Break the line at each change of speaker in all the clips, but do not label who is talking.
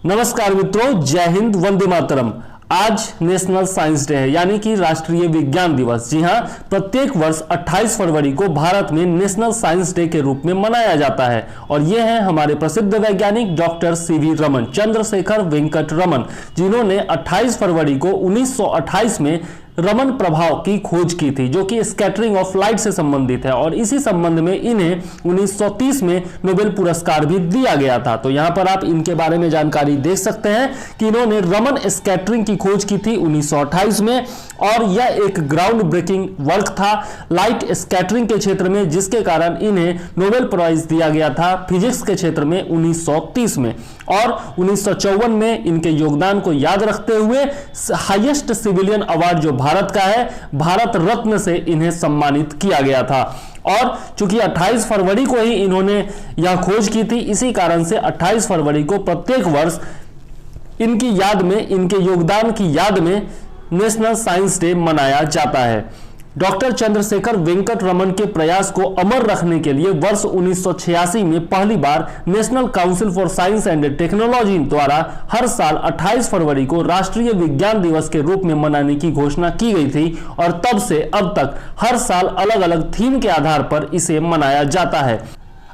नमस्कार मित्रों, जय हिंद, वंदे मातरम। आज नेशनल साइंस डे है, यानी कि राष्ट्रीय विज्ञान दिवस। जी हां, प्रत्येक वर्ष 28 फरवरी को भारत में नेशनल साइंस डे के रूप में मनाया जाता है। और ये हैं हमारे प्रसिद्ध वैज्ञानिक डॉक्टर सीवी रमन, चंद्रशेखर वेंकट रमन, जिन्होंने 28 फरवरी को 1928 में रमन प्रभाव की खोज की थी, जो कि स्कैटरिंग ऑफ लाइट से संबंधित है। और इसी संबंध में इन्हें 1930 में नोबेल पुरस्कार भी दिया गया था। तो यहां पर आप इनके बारे में जानकारी देख सकते हैं कि इन्होंने रमन स्कैटरिंग की खोज की थी 1928 में, और यह एक ग्राउंड ब्रेकिंग वर्क था लाइट स्कैटरिंग के क्षेत्र में, जिसके कारण इन्हें नोबेल प्राइज दिया गया था फिजिक्स के क्षेत्र में 1930 में। और 1954 में इनके योगदान को याद रखते हुए हाईएस्ट सिविलियन अवार्ड जो भारत का है, भारत रत्न से इन्हें सम्मानित किया गया था। और चूंकि 28 फरवरी को ही इन्होंने यह खोज की थी, इसी कारण से 28 फरवरी को प्रत्येक वर्ष इनकी याद में, इनके योगदान की याद में नेशनल साइंस डे मनाया जाता है। डॉक्टर चंद्रशेखर वेंकट रमन के प्रयास को अमर रखने के लिए वर्ष 1986 में पहली बार national council for science and technology द्वारा हर साल 28 फरवरी को राष्ट्रीय विज्ञान दिवस के रूप में मनाने की घोषणा की गई थी। और तब से अब तक हर साल अलग अलग थीम के आधार पर इसे मनाया जाता है।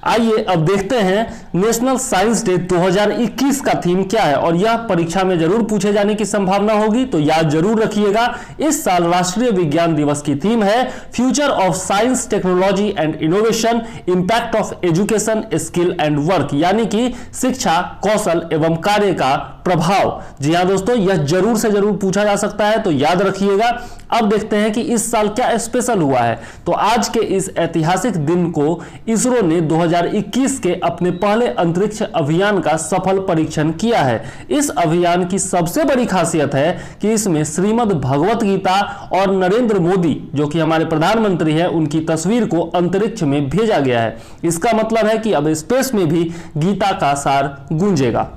आइए अब देखते हैं नेशनल साइंस डे 2021 का थीम क्या है, और यह परीक्षा में जरूर पूछे जाने की संभावना होगी, तो याद जरूर रखिएगा। इस साल राष्ट्रीय विज्ञान दिवस की थीम है future of science technology and innovation, impact of education, skill and work, यानी कि शिक्षा, कौशल एवं कार्य का प्रभाव। जी हाँ दोस्तों, यह जरूर से जरूर पूछा जा सकता है, तो याद रखिएगा। अब देखते हैं कि इस साल क्या स्पेशल हुआ है। तो आज के इस ऐतिहासिक दिन को इसरो ने 2021 के अपने पहले अंतरिक्ष अभियान का सफल परीक्षण किया है। इस अभियान की सबसे बड़ी खासियत है कि इसमें श्रीमद् भगवत गीता और नरेंद्र मोदी, जो कि हमारे प्रधानमंत्री हैं, उनकी तस्वीर को अंतरिक्ष में भेजा गया है। इसका मतलब है कि अब स्पेस में भी गीता का सार गूंजेगा।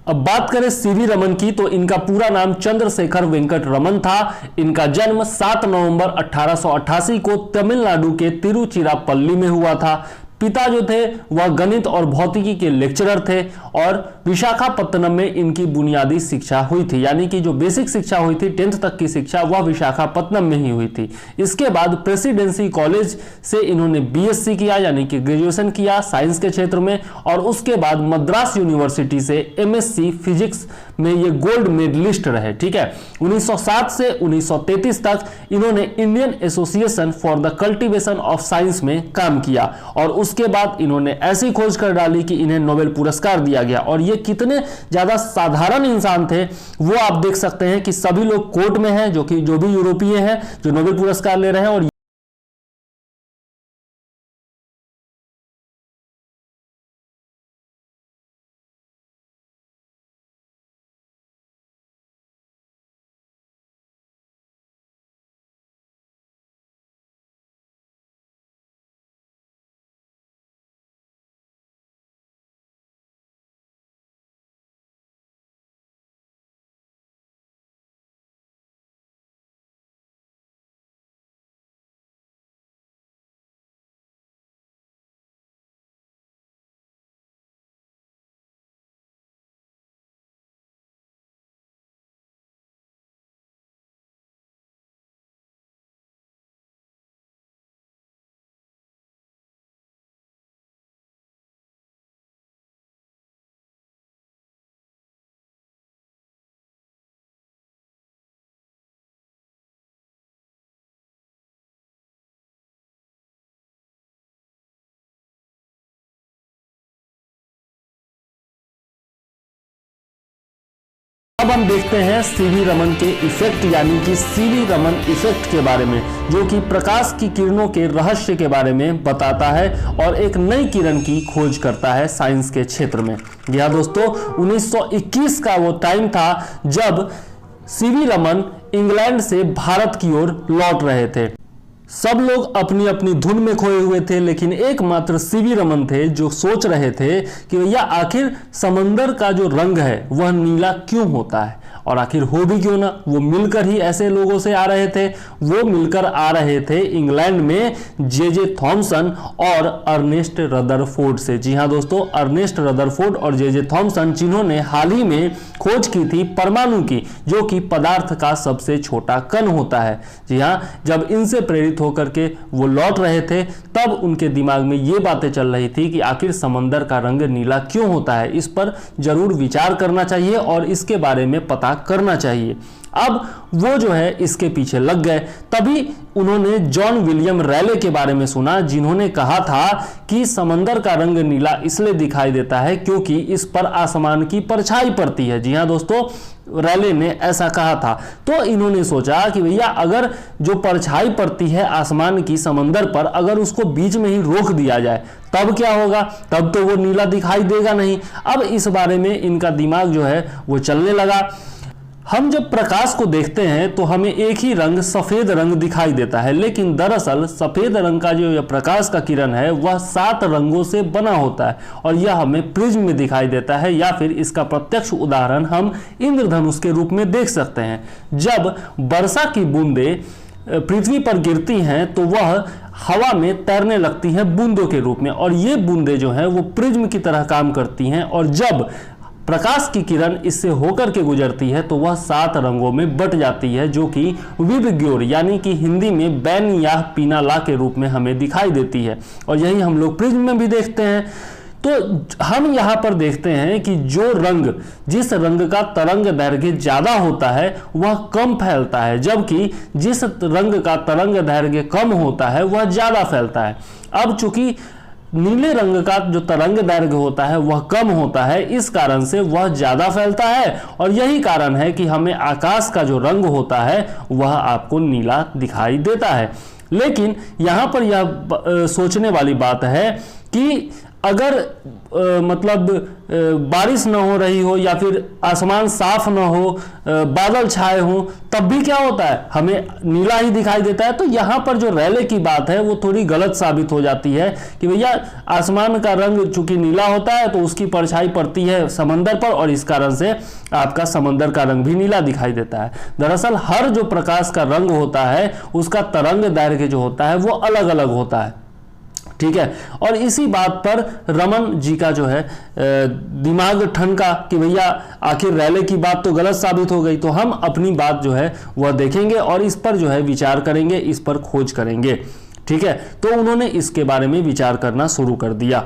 अब बात करें सीवी रमन की, तो इनका पूरा नाम चंद्रशेखर वेंकट रमन था। इनका जन्म 7 नवंबर 1888 को तमिलनाडु के तिरुचिरापल्ली में हुआ था। पिता जो थे वह गणित और भौतिकी के लेक्चरर थे, और विशाखापत्तनम में इनकी बुनियादी शिक्षा हुई थी, यानी कि जो बेसिक शिक्षा हुई थी 10th तक की शिक्षा, वह विशाखापत्तनम में ही हुई थी। इसके बाद प्रेसिडेंसी कॉलेज से इन्होंने बीएससी किया, यानी कि ग्रेजुएशन किया साइंस के क्षेत्र में, और उसके बाद मद्रास यूनिवर्सिटी से एमएससी फिजिक्स में ये गोल्ड मेडलिस्ट रहे। ठीक है, 1907 से 1933 तक इन्होंने Indian association for the cultivation of science में काम किया, और उसके बाद इन्होंने ऐसी खोज कर डाली कि इन्हें नोबेल पुरस्कार दिया गया। और ये कितने ज्यादा साधारण इंसान थे वो आप देख सकते हैं कि सभी लोग कोर्ट में हैं, जो भी यूरोपीय हैं जो नोबेल पुरस्कार ले रहे हैं। और अब हम देखते हैं सीवी रमन के इफेक्ट, यानी कि सीवी रमन इफेक्ट के बारे में, जो कि प्रकाश की किरणों के रहस्य के बारे में बताता है और एक नई किरण की खोज करता है साइंस के क्षेत्र में। यह दोस्तों 1921 का वो टाइम था जब सीवी रमन इंग्लैंड से भारत की ओर लौट रहे थे। सब लोग अपनी अपनी धुन में खोए हुए थे, लेकिन एकमात्र सीवी रमन थे जो सोच रहे थे कि भैया आखिर समंदर का जो रंग है वह नीला क्यों होता है, और आखिर हो भी क्यों ना। वो मिलकर ही ऐसे लोगों से आ रहे थे। वो मिलकर आ रहे थे इंग्लैंड में जे थॉमसन और अर्नेस्ट रदरफोर्ड से। जी हाँ दोस्तों, अर्नेस्ट रदरफोर्ड और जे थॉमसन, जिन्होंने हाल ही में खोज की थी परमाणु की, जो कि पदार्थ का सबसे छोटा कण होता है। जी हाँ, जब इनसे प्रेरित होकर के वो लौट रहे थे, तब उनके दिमाग में ये बातें चल रही थी कि आखिर समंदर का रंग नीला क्यों होता है। इस पर जरूर विचार करना चाहिए और इसके बारे में पता करना चाहिए। अब वो जो है इसके पीछे लग गए। तभी उन्होंने जॉन विलियम रैले के बारे में सुना, जिन्होंने कहा था कि समंदर का रंग नीला इसलिए दिखाई देता है क्योंकि इस पर आसमान की परछाई पड़ती है। जी हाँ दोस्तों, रैले ने ऐसा कहा था। तो इन्होंने सोचा कि भैया अगर जो परछाई पड़ती है आसमान की समंदर पर, अगर उसको बीच में ही रोक दिया जाए तब क्या होगा, तब तो वो नीला दिखाई देगा नहीं। अब इस बारे में इनका दिमाग जो है वो चलने लगा। हम जब प्रकाश को देखते हैं तो हमें एक ही रंग सफेद रंग दिखाई देता है, लेकिन दरअसल सफेद रंग का जो प्रकाश का किरण है वह 7 रंगों से बना होता है और यह हमें प्रिज्म में दिखाई देता है, या फिर इसका प्रत्यक्ष उदाहरण हम इंद्रधनुष के रूप में देख सकते हैं। जब वर्षा की बूंदें पृथ्वी पर गिरती हैं तो वह हवा में तैरने लगती हैं बूंदों के रूप में, और ये बूंदें जो हैं वो प्रिज्म की तरह काम करती हैं, और जब प्रकाश की किरण इससे होकर के गुजरती है तो वह 7 रंगों में बट जाती है, जो कि विबग्योर यानी कि हिंदी में बैन या पीनाला के रूप में हमें दिखाई देती है, और यही हम लोग प्रिज्म में भी देखते हैं। तो हम यहाँ पर देखते हैं कि जो रंग, जिस रंग का तरंग दैर्घ्य ज्यादा होता है वह कम फैलता है, जबकि जिस रंग का तरंग दैर्घ्य कम होता है वह ज्यादा फैलता है। अब चूंकि नीले रंग का जो तरंग दैर्घ्य होता है वह कम होता है, इस कारण से वह ज्यादा फैलता है, और यही कारण है कि हमें आकाश का जो रंग होता है वह आपको नीला दिखाई देता है। लेकिन यहाँ पर यह सोचने वाली बात है कि अगर मतलब बारिश न हो रही हो या फिर आसमान साफ न हो, बादल छाए हों, तब भी क्या होता है, हमें नीला ही दिखाई देता है। तो यहाँ पर जो रैले की बात है वो थोड़ी गलत साबित हो जाती है कि भैया आसमान का रंग चूंकि नीला होता है तो उसकी परछाई पड़ती है समंदर पर, और इस कारण से आपका समंदर का रंग भी नीला दिखाई देता है। दरअसल हर जो प्रकाश का रंग होता है उसका तरंग दैर्घ्य जो होता है वो अलग अलग होता है, ठीक है। और इसी बात पर रमन जी का जो है दिमाग ठनका कि भैया आखिर रैले की बात तो गलत साबित हो गई, तो हम अपनी बात जो है वह देखेंगे और इस पर जो है विचार करेंगे, इस पर खोज करेंगे, ठीक है। तो उन्होंने इसके बारे में विचार करना शुरू कर दिया।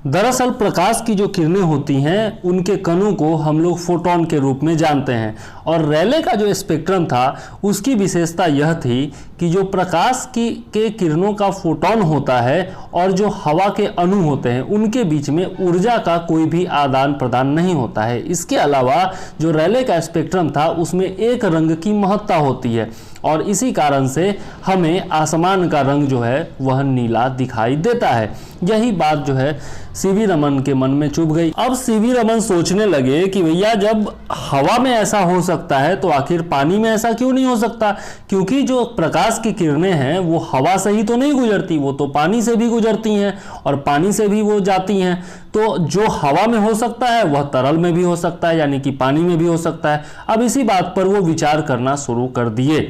दरअसल प्रकाश की जो किरणें होती हैं उनके कणों को हम लोग फोटोन के रूप में जानते हैं, और रैले का जो स्पेक्ट्रम था उसकी विशेषता यह थी कि जो प्रकाश के किरणों का फोटोन होता है और जो हवा के अणु होते हैं उनके बीच में ऊर्जा का कोई भी आदान प्रदान नहीं होता है। इसके अलावा जो रैले का स्पेक्ट्रम था उसमें एक रंग की महत्ता होती है, और इसी कारण से हमें आसमान का रंग जो है वह नीला दिखाई देता है। यही बात जो है सीवी रमन के मन में चुभ गई। अब सीवी रमन सोचने लगे कि भैया जब हवा में ऐसा हो सकता है तो आखिर पानी में ऐसा क्यों नहीं हो सकता, क्योंकि जो प्रकाश की किरणें हैं वो हवा से ही तो नहीं गुजरती, वो तो पानी से भी गुजरती हैं और पानी से भी वो जाती हैं। तो जो हवा में हो सकता है वह तरल में भी हो सकता है, यानी कि पानी में भी हो सकता है। अब इसी बात पर वो विचार करना शुरू कर दिए।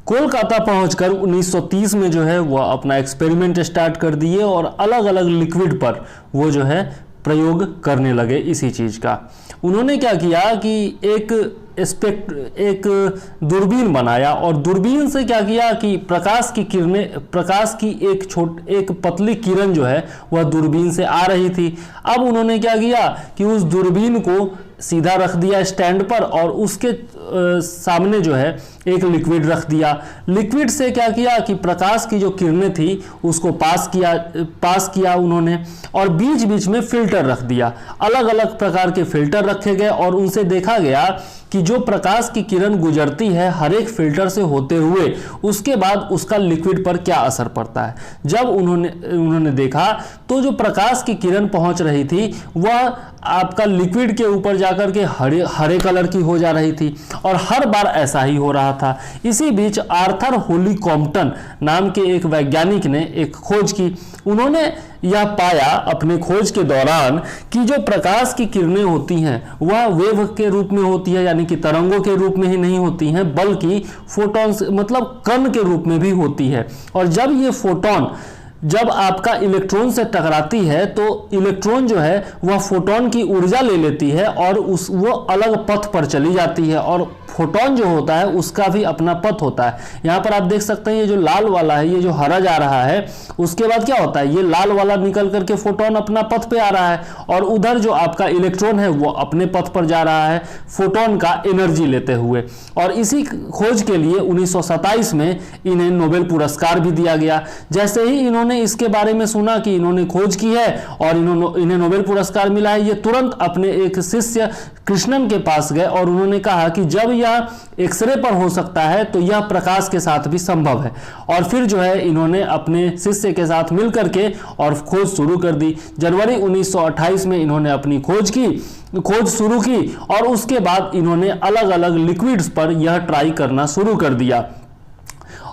कोलकाता पहुंचकर 1930 में जो है वह अपना एक्सपेरिमेंट स्टार्ट कर दिए और अलग अलग लिक्विड पर वो जो है प्रयोग करने लगे इसी चीज़ का। उन्होंने क्या किया कि एक दूरबीन बनाया, और दूरबीन से क्या किया कि प्रकाश की एक पतली किरण जो है वह दूरबीन से आ रही थी। अब उन्होंने क्या किया कि उस दूरबीन को सीधा रख दिया स्टैंड पर, और उसके सामने जो है एक लिक्विड रख दिया। लिक्विड से क्या किया कि प्रकाश की जो किरणें थी उसको पास किया उन्होंने, और बीच बीच में फिल्टर रख दिया। अलग अलग प्रकार के फिल्टर रखे गए और उनसे देखा गया कि जो प्रकाश की किरण गुजरती है हर एक फिल्टर से होते हुए उसके बाद उसका लिक्विड पर क्या असर पड़ता है। जब उन्होंने देखा तो जो प्रकाश की किरण पहुंच रही थी वह आपका लिक्विड के ऊपर जाकर के हरे कलर की हो जा रही थी और हर बार ऐसा ही हो रहा था। इसी बीच आर्थर होलीकॉम्पटन नाम के एक वैज्ञानिक ने एक खोज की। उन्होंने यह पाया अपने खोज के दौरान कि जो प्रकाश की किरणें होती हैं वह वेव के रूप में होती है, यानी कि तरंगों के रूप में ही नहीं होती हैं बल्कि फोटॉन्स मतलब कण के रूप में भी होती है। और जब ये फोटोन जब आपका इलेक्ट्रॉन से टकराती है तो इलेक्ट्रॉन जो है वह फोटोन की ऊर्जा ले लेती है और वो अलग पथ पर चली जाती है और फोटोन जो होता है उसका भी अपना पथ होता है। यहाँ पर आप देख सकते हैं ये जो लाल वाला है, ये जो हरा जा रहा है, उसके बाद क्या होता है, ये लाल वाला निकल करके फोटोन अपना पथ पे आ रहा है और उधर जो आपका इलेक्ट्रॉन है वो अपने पथ पर जा रहा है फोटोन का एनर्जी लेते हुए। और इसी खोज के लिए 1927 में इन्हें नोबेल पुरस्कार भी दिया गया। जैसे ही इन्होंने इसके बारे में सुना कि इन्होंने खोज की है और इन्हें नोबेल पुरस्कार मिला है, ये तुरंत अपने एक शिष्य कृष्णन के पास गए और उन्होंने कहा कि जब यह एक्सरे पर हो सकता है तो यह प्रकाश के साथ भी संभव है। और फिर जो है इन्होंने अपने शिष्य के साथ मिलकर के और खोज शुरू कर दी। जनवरी 1928 में इन्होंने अपनी खोज शुरू की और उसके बाद इन्होंने अलग अलग लिक्विड्स पर यह ट्राई करना शुरू कर दिया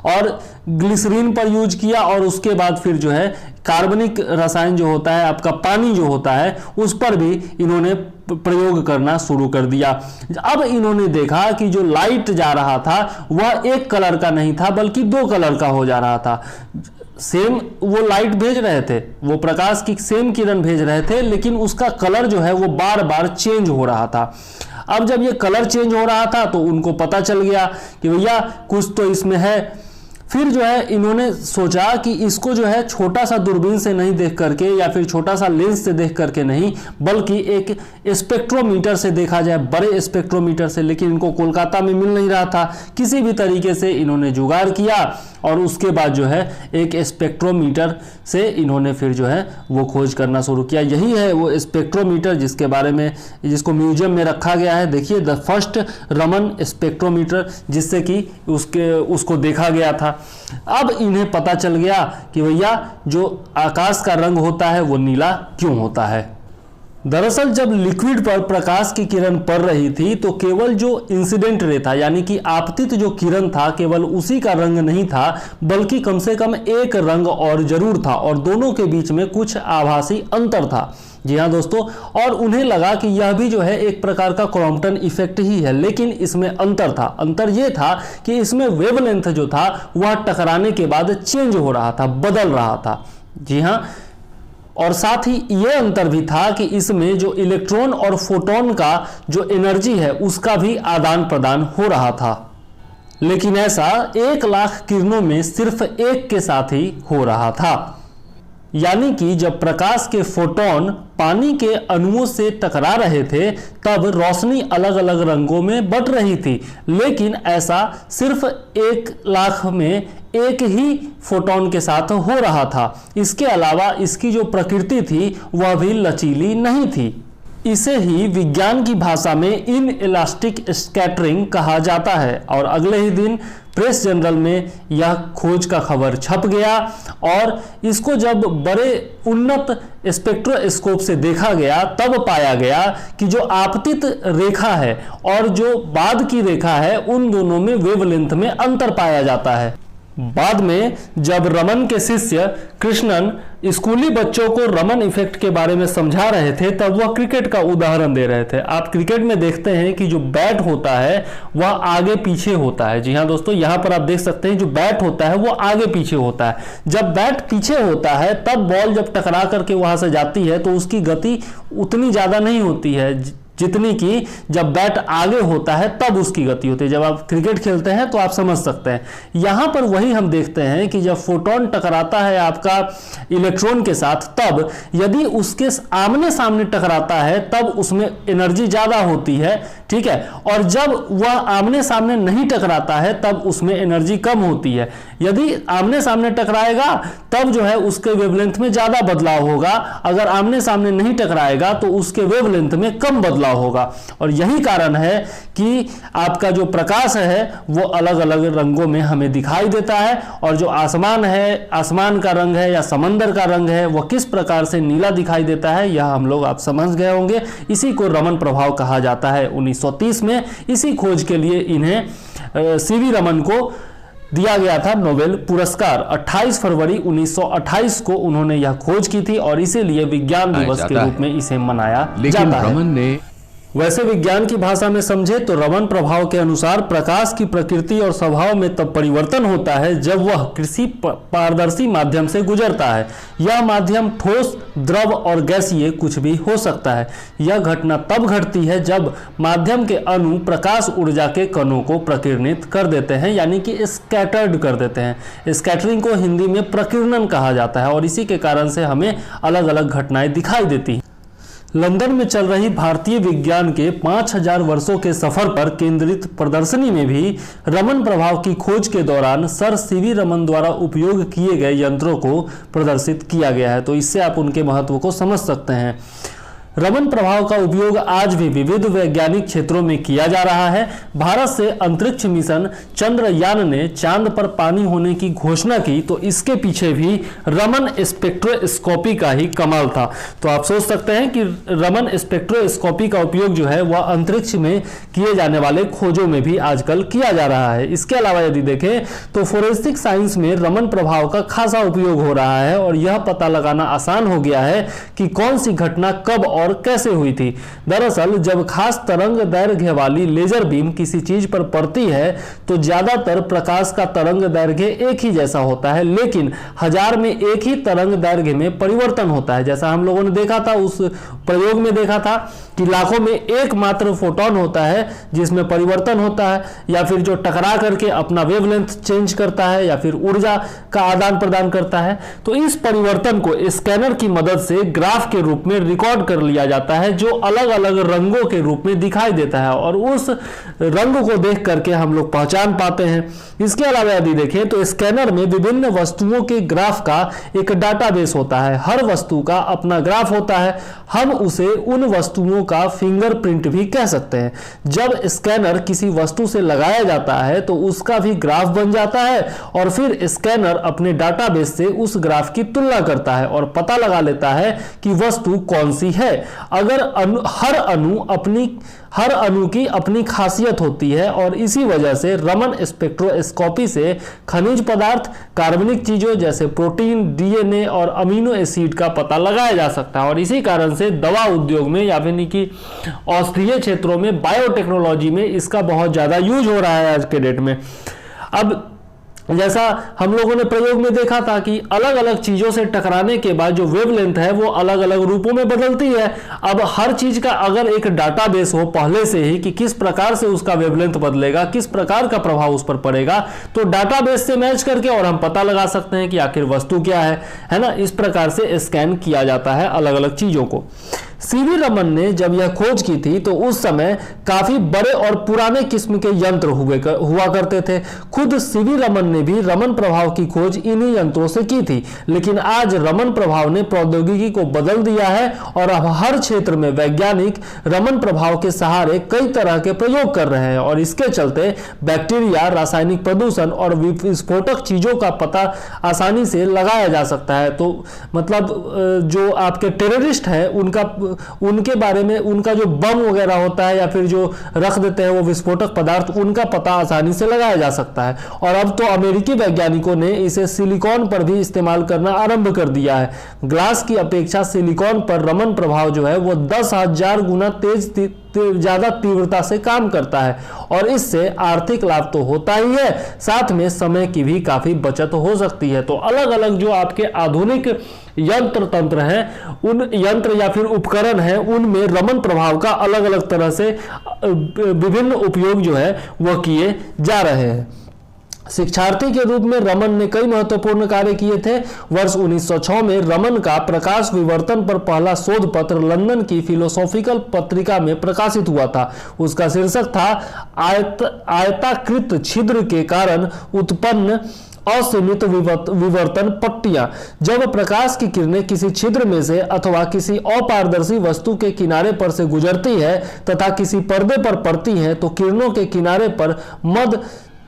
और ग्लिसरीन पर यूज किया और उसके बाद फिर जो है कार्बनिक रसायन जो होता है, आपका पानी जो होता है, उस पर भी इन्होंने प्रयोग करना शुरू कर दिया। अब इन्होंने देखा कि जो लाइट जा रहा था वह एक कलर का नहीं था बल्कि 2 कलर का हो जा रहा था। सेम वो लाइट भेज रहे थे, वो प्रकाश की सेम किरण भेज रहे थे, लेकिन उसका कलर जो है वो बार बार चेंज हो रहा था। अब जब ये कलर चेंज हो रहा था तो उनको पता चल गया कि भैया कुछ तो इसमें है। फिर जो है इन्होंने सोचा कि इसको जो है छोटा सा दूरबीन से नहीं देख करके या फिर छोटा सा लेंस से देख करके नहीं, बल्कि एक स्पेक्ट्रोमीटर से देखा जाए, बड़े स्पेक्ट्रोमीटर से। लेकिन इनको कोलकाता में मिल नहीं रहा था। किसी भी तरीके से इन्होंने जुगाड़ किया और उसके बाद जो है एक स्पेक्ट्रोमीटर से इन्होंने फिर जो है वो खोज करना शुरू किया। यही है वो स्पेक्ट्रोमीटर जिसके बारे में जिसको म्यूजियम में रखा गया है। देखिए द फर्स्ट रमन स्पेक्ट्रोमीटर, जिससे कि उसको देखा गया था। अब इन्हें पता चल गया कि भैया जो आकाश का रंग होता है वो नीला क्यों होता है। दरअसल जब लिक्विड पर प्रकाश की किरण पड़ रही थी तो केवल जो इंसिडेंट रे था, यानी कि आपतित जो किरण था, केवल उसी का रंग नहीं था बल्कि कम से कम एक रंग और जरूर था और दोनों के बीच में कुछ आभासी अंतर था। जी हाँ दोस्तों, और उन्हें लगा कि यह भी जो है एक प्रकार का क्रॉम्पटन इफेक्ट ही है, लेकिन इसमें अंतर था। अंतर यह था कि इसमें वेवलेंथ जो था वह टकराने के बाद चेंज हो रहा था, बदल रहा था। जी हाँ, और साथ ही ये अंतर भी था कि इसमें जो इलेक्ट्रॉन और फोटोन का जो एनर्जी है उसका भी आदान प्रदान हो रहा था। लेकिन ऐसा 1 लाख किरणों में सिर्फ एक के साथ ही हो रहा था। यानी कि जब प्रकाश के फोटोन पानी के अणुओं से टकरा रहे थे तब रोशनी अलग अलग रंगों में बट रही थी, लेकिन ऐसा सिर्फ 1 लाख में एक ही फोटोन के साथ हो रहा था। इसके अलावा इसकी जो प्रकृति थी वह भी लचीली नहीं थी। इसे ही विज्ञान की भाषा में इनइलास्टिक स्कैटरिंग कहा जाता है। और अगले ही दिन प्रेस जनरल में यह खोज का खबर छप गया और इसको जब बड़े उन्नत स्पेक्ट्रोस्कोप से देखा गया तब पाया गया कि जो आपतित रेखा है और जो बाद की रेखा है उन दोनों में वेवलेंथ में अंतर पाया जाता है। बाद में जब रमन के शिष्य कृष्णन स्कूली बच्चों को रमन इफेक्ट के बारे में समझा रहे थे तब वह क्रिकेट का उदाहरण दे रहे थे। आप क्रिकेट में देखते हैं कि जो बैट होता है वह आगे पीछे होता है। जी हाँ दोस्तों, यहाँ पर आप देख सकते हैं जो बैट होता है वो आगे पीछे होता है। जब बैट पीछे होता है तब बॉल जब टकरा करके वहां से जाती है तो उसकी गति उतनी ज्यादा नहीं होती है जितनी कि जब बैट आगे होता है तब उसकी गति होती है। जब आप क्रिकेट खेलते हैं तो आप समझ सकते हैं। यहाँ पर वही हम देखते हैं कि जब फोटोन टकराता है आपका इलेक्ट्रॉन के साथ, तब यदि उसके आमने सामने टकराता है तब उसमें एनर्जी ज़्यादा होती है, ठीक है, और जब वह आमने सामने नहीं टकराता है तब उसमें एनर्जी कम होती है। यदि आमने सामने टकराएगा तब जो है उसके वेवलेंथ में ज़्यादा बदलाव होगा, अगर आमने सामने नहीं टकराएगा तो उसके वेवलेंथ में कम बदलाव बदलाव होगा। और यही कारण है कि आपका जो प्रकाश है वो अलग अलग रंगों में हमें दिखाई देता है, और जो आसमान है, आसमान का रंग है या समंदर का रंग है, वह किस प्रकार से नीला दिखाई देता है यह हम लोग आप समझ गए होंगे। इसी को रमन प्रभाव कहा जाता है। 1930 में इसी खोज के लिए इन्हें सीवी रमन को दिया गया था नोबेल पुरस्कार। 28 फरवरी 1928 को उन्होंने यह खोज की थी और इसीलिए विज्ञान दिवस के रूप में इसे मनाया जाता है। वैसे विज्ञान की भाषा में समझे तो रमन प्रभाव के अनुसार प्रकाश की प्रकृति और स्वभाव में तब परिवर्तन होता है जब वह किसी पारदर्शी माध्यम से गुजरता है। यह माध्यम ठोस, द्रव और गैसीय कुछ भी हो सकता है। यह घटना तब घटती है जब माध्यम के अणु प्रकाश ऊर्जा के कणों को प्रकीर्णित कर देते हैं, यानी कि स्कैटर्ड कर देते हैं। स्कैटरिंग को हिंदी में प्रकीर्णन कहा जाता है और इसी के कारण से हमें अलग अलग घटनाएं दिखाई देती हैं। लंदन में चल रही भारतीय विज्ञान के 5000 वर्षों के सफर पर केंद्रित प्रदर्शनी में भी रमन प्रभाव की खोज के दौरान सर सीवी रमन द्वारा उपयोग किए गए यंत्रों को प्रदर्शित किया गया है। तो इससे आप उनके महत्व को समझ सकते हैं। रमन प्रभाव का उपयोग आज भी विविध वैज्ञानिक क्षेत्रों में किया जा रहा है। भारत से अंतरिक्ष मिशन चंद्रयान ने चांद पर पानी होने की घोषणा की तो इसके पीछे भी रमन स्पेक्ट्रोस्कोपी का ही कमाल था। तो आप सोच सकते हैं कि रमन स्पेक्ट्रोस्कोपी का उपयोग जो है वह अंतरिक्ष में किए जाने वाले खोजों में भी आजकल किया जा रहा है। इसके अलावा यदि देखें तो फोरेंसिक साइंस में रमन प्रभाव का खासा उपयोग हो रहा है और यह पता लगाना आसान हो गया है कि कौन सी घटना कब और कैसे हुई थी। दरअसल जब खास तरंग दैर्घ्य वाली लेजर बीम किसी चीज पर पड़ती है तो ज्यादातर प्रकाश का तरंग दैर्घ्य एक ही जैसा होता है, लेकिन 1000 में एक ही तरंग दैर्घ्य में परिवर्तन होता है। जैसा हम लोगों ने देखा था, उस प्रयोग में देखा था कि लाखों में एकमात्र फोटोन होता है जिसमें परिवर्तन होता है, या फिर जो टकरा करके अपना वेवलेंथ चेंज करता है या फिर ऊर्जा का आदान प्रदान करता है। तो इस परिवर्तन को स्कैनर की मदद से ग्राफ के रूप में रिकॉर्ड कर लिया जाता है जो अलग अलग रंगों के रूप में दिखाई देता है और उस रंग को देख करके हम लोग पहचान पाते हैं। इसके अलावा यदि देखें तो स्कैनर में विभिन्न वस्तुओं के ग्राफ का एक डाटाबेस होता है। हर वस्तु का अपना ग्राफ होता है। हम उसे उन वस्तुओं का फिंगरप्रिंट भी कह सकते हैं। जब स्कैनर किसी वस्तु से लगाया जाता है तो उसका भी ग्राफ बन जाता है और फिर स्कैनर अपने डाटाबेस से उस ग्राफ की तुलना करता है और पता लगा लेता है कि वस्तु कौन सी है। अगर हर अणु की अपनी खासियत होती है और इसी वजह से रमन स्पेक्ट्रोस्कोपी से खनिज पदार्थ, कार्बनिक चीजों जैसे प्रोटीन, डीएनए और अमीनो एसिड का पता लगाया जा सकता है। और इसी कारण से दवा उद्योग में या फिर कि औषधीय क्षेत्रों में, बायोटेक्नोलॉजी में इसका बहुत ज्यादा यूज हो रहा है आज के डेट में। अब जैसा हम लोगों ने प्रयोग में देखा था कि अलग अलग चीजों से टकराने के बाद जो वेवलेंथ है वो अलग अलग रूपों में बदलती है। अब हर चीज का अगर एक डाटाबेस हो पहले से ही कि किस प्रकार से उसका वेवलेंथ बदलेगा, किस प्रकार का प्रभाव उस पर पड़ेगा, तो डाटाबेस से मैच करके और हम पता लगा सकते हैं कि आखिर वस्तु क्या है ना। इस प्रकार से स्कैन किया जाता है अलग अलग चीजों को। सीवी रमन ने जब यह खोज की थी तो उस समय काफी बड़े और पुराने किस्म के यंत्र हुआ करते थे। खुद सीवी रमन ने भी रमन प्रभाव की खोज इन्हीं यंत्रों से की थी, लेकिन आज रमन प्रभाव ने प्रौद्योगिकी को बदल दिया है और अब हर क्षेत्र में वैज्ञानिक रमन प्रभाव के सहारे कई तरह के प्रयोग कर रहे हैं और इसके चलते बैक्टीरिया, रासायनिक प्रदूषण और विस्फोटक चीजों का पता आसानी से लगाया जा सकता है। तो मतलब जो आपके टेररिस्ट है उनके बारे में, उनका जो बम वगैरह होता है या फिर जो रख देते हैं वो विस्फोटक पदार्थ, उनका पता आसानी से लगाया जा सकता है। और अब तो अमेरिकी वैज्ञानिक ने इसे सिलिकॉन पर भी इस्तेमाल करना आरंभ कर दिया है। ग्लास की अपेक्षा सिलिकॉन पर रमन प्रभाव जो है वो 10,000 गुना ज्यादा तीव्रता से काम करता है और इससे आर्थिक लाभ तो होता ही है, साथ में समय की भी काफी बचत हो सकती है। तो अलग अलग जो आपके आधुनिक यंत्र तंत्र हैं, उन यंत्र या फिर उपकरण हैं, उनमें रमन प्रभाव का अलग अलग तरह से विभिन्न उपयोग जो है वह किए जा रहे हैं। शिक्षार्थी के रूप में रमन ने कई महत्वपूर्ण कार्य किए थे। वर्ष 1906 में रमन का प्रकाश विवर्तन पर पहला शोध पत्र लंदन की फिलोसॉफिकल पत्रिका में प्रकाशित हुआ था। उसका शीर्षक था आयताकृत छिद्र के कारण उत्पन्न असीमित विवर्तन पट्टियां। जब प्रकाश की किरणें किसी छिद्र में से अथवा किसी अपारदर्शी वस्तु के किनारे पर से गुजरती है तथा किसी पर्दे पर पड़ती हैं तो किरणों के किनारे पर मद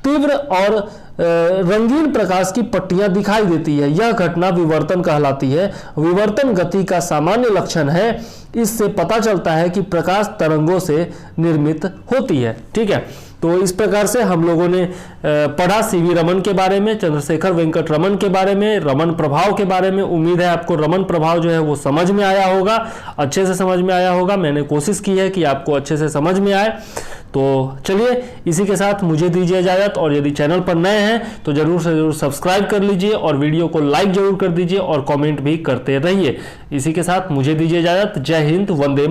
तीव्र और रंगीन प्रकाश की पट्टियां दिखाई देती है। यह घटना विवर्तन कहलाती है। विवर्तन गति का सामान्य लक्षण है। इससे पता चलता है कि प्रकाश तरंगों से निर्मित होती है। ठीक है, तो इस प्रकार से हम लोगों ने पढ़ा सीवी रमन के बारे में, चंद्रशेखर वेंकट रमन के बारे में, रमन प्रभाव के बारे में। उम्मीद है आपको रमन प्रभाव जो है वो समझ में आया होगा, अच्छे से समझ में आया होगा। मैंने कोशिश की है कि आपको अच्छे से समझ में आए। तो चलिए इसी के साथ मुझे दीजिए इजाजत, और यदि चैनल पर नए हैं तो जरूर से जरूर सब्सक्राइब कर लीजिए और वीडियो को लाइक जरूर कर दीजिए और कमेंट भी करते रहिए। इसी के साथ मुझे दीजिए इजाजत। जय हिंद, वंदे